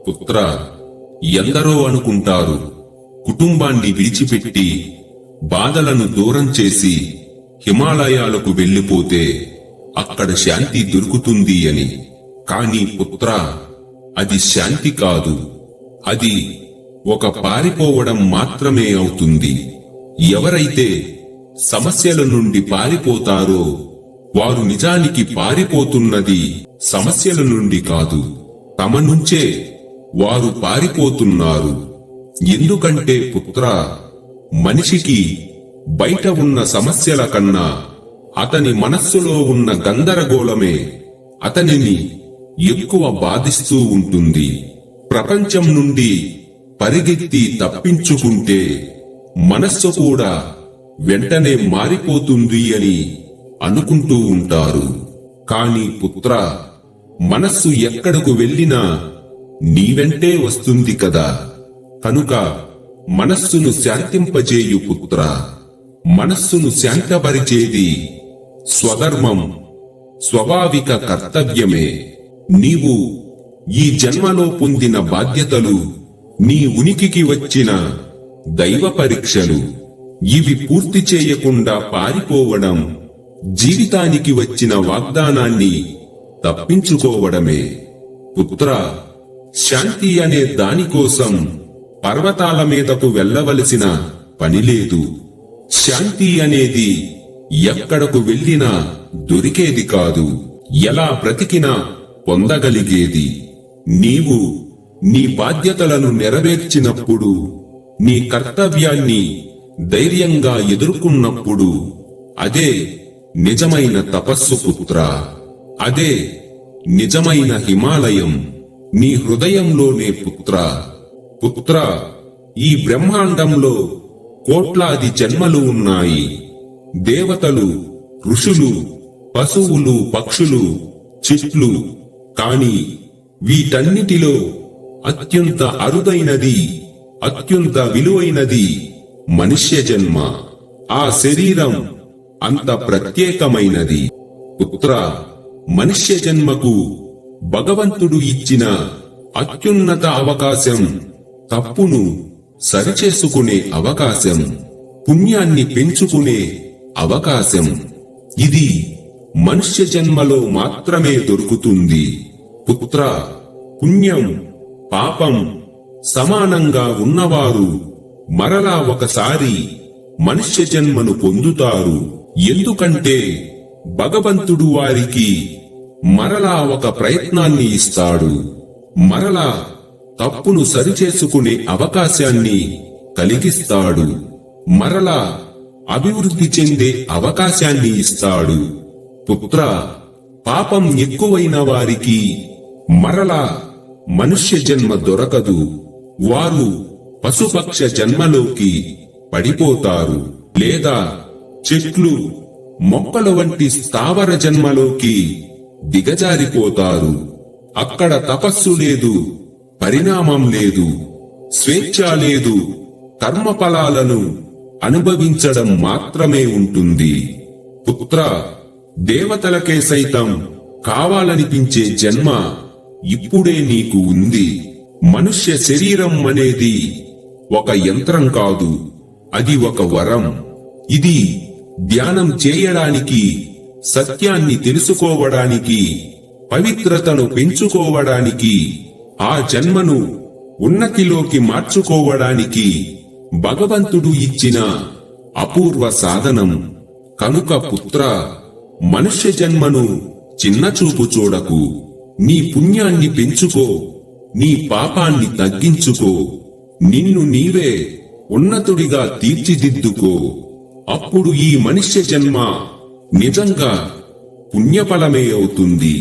పుత్ర, ఎందరో అనుకుంటారు కుటుంబాన్ని విడిచిపెట్టి బాధలను దూరం చేసి హిమాలయాలకు వెళ్ళిపోతే అక్కడ శాంతి దొరుకుతుంది అని. కాని పుత్ర, అది శాంతి కాదు. అది ఒక పారిపోవడం మాత్రమే అవుతుంది. ఎవరైతే సమస్యల నుండి పారిపోతారో వారు నిజానికి పారిపోతున్నది సమస్యల నుండి కాదు, తమ నుంచే వారు పారిపోతున్నారు. ఎందుకంటే పుత్ర, మనిషికి బయట ఉన్న సమస్యల కన్నా అతని మనస్సులో ఉన్న గందరగోళమే అతనిని ఎక్కువ బాధిస్తూ ఉంటుంది. ప్రపంచం నుండి పరిగెత్తి తప్పించుకుంటే మనస్సు కూడా వెంటనే మారిపోతుంది అని అనుకుంటూ ఉంటారు. కాని పుత్ర, మనస్సు ఎక్కడకు వెళ్ళినా నీ వెంటే వస్తుంది కదా. కనుక మనస్సును శాంతింపజేయు పుత్ర. మనస్సును శాంతపరిచేది స్వధర్మం, స్వాభావిక కర్తవ్యమే. నీవు ఈ జన్మలో పొందిన బాధ్యతలు, నీ ఉనికికి వచ్చిన దైవ పరీక్షలు. ఇవి పూర్తి చేయకుండా పారిపోవడం జీవితానికి వచ్చిన వాగ్దానాన్ని తప్పించుకోవడమే. పుత్ర, శాంతి అనే దానికోసం పర్వతాల మీదకు వెళ్ళవలసిన పనిలేదు. శాంతి అనేది ఎక్కడకు వెళ్ళినా దొరికేది కాదు, ఎలా బ్రతికినా పొందగలిగేది. నీవు నీ బాధ్యతలను నెరవేర్చినప్పుడు, నీ కర్తవ్యాన్ని ధైర్యంగా ఎదుర్కొన్నప్పుడు అదే నిజమైన తపస్సు పుత్ర. అదే నిజమైన హిమాలయం నీ హృదయంలోనే పుత్ర. పుత్ర, ఈ బ్రహ్మాండంలో కోట్లాది జన్మలు ఉన్నాయి. దేవతలు, ఋషులు, పశువులు, పక్షులు, చెట్లు. కాని వీటన్నిటిలో అత్యంత అరుదైనది, అత్యంత విలువైనది మనుష్య జన్మ. ఆ శరీరం అంత ప్రత్యేకమైనది. పుత్ర, మనుష్య జన్మకు భగవంతుడు ఇచ్చిన అత్యున్నత అవకాశం తప్పును సరిచేసుకునే అవకాశం, పుణ్యాన్ని పెంచుకునే అవకాశం. ఇది మనుష్య జన్మలో మాత్రమే దొరుకుతుంది. పుత్ర, పుణ్యం, పాపం సమానంగా ఉన్నవారు మరలా ఒకసారి మనుష్య జన్మను పొందుతారు. ఎందుకంటే భగవంతుడు వారికి మరలా ఒక ప్రయత్నాన్ని ఇస్తాడు. మరలా తప్పును సరిచేసుకునే అవకాశాన్ని కలిగిస్తాడు. మరలా అభివృద్ధి చెందే అవకాశాన్ని ఇస్తాడు. పుత్ర, పాపం ఎక్కువైన వారికి మరలా మనుష్య జన్మ దొరకదు. వారు పశుపక్ష జన్మలోకి పడిపోతారు, లేదా చెట్లు, మొక్కల వంటి స్థావర జన్మలోకి దిగజారిపోతారు. అక్కడ తపస్సు లేదు, పరిణామం లేదు, స్వేచ్ఛ లేదు, కర్మఫలాలను అనుభవించడం మాత్రమే ఉంటుంది. పుత్ర, దేవతలకే సైతం కావాలనిపించే జన్మ ఇప్పుడే నీకు ఉంది. మనుష్య శరీరం అనేది ఒక యంత్రం కాదు, అది ఒక వరం. ఇది ధ్యానం చేయడానికి, సత్యాన్ని తెలుసుకోవడానికి, పవిత్రతను పెంచుకోవడానికి, ఆ జన్మను ఉన్నతిలోకి మార్చుకోవడానికి భగవంతుడు ఇచ్చిన అపూర్వ సాధనం. కనుక పుత్ర, మనుష్య జన్మను చిన్నచూపు చూడకు. నీ పుణ్యాన్ని పెంచుకో, నీ పాపాన్ని తగ్గించుకో, నిన్ను నీవే ఉన్నతుడిగా తీర్చిదిద్దుకో. అప్పుడు ఈ మనుష్య జన్మ నిజంగా పుణ్యఫలమే అవుతుంది.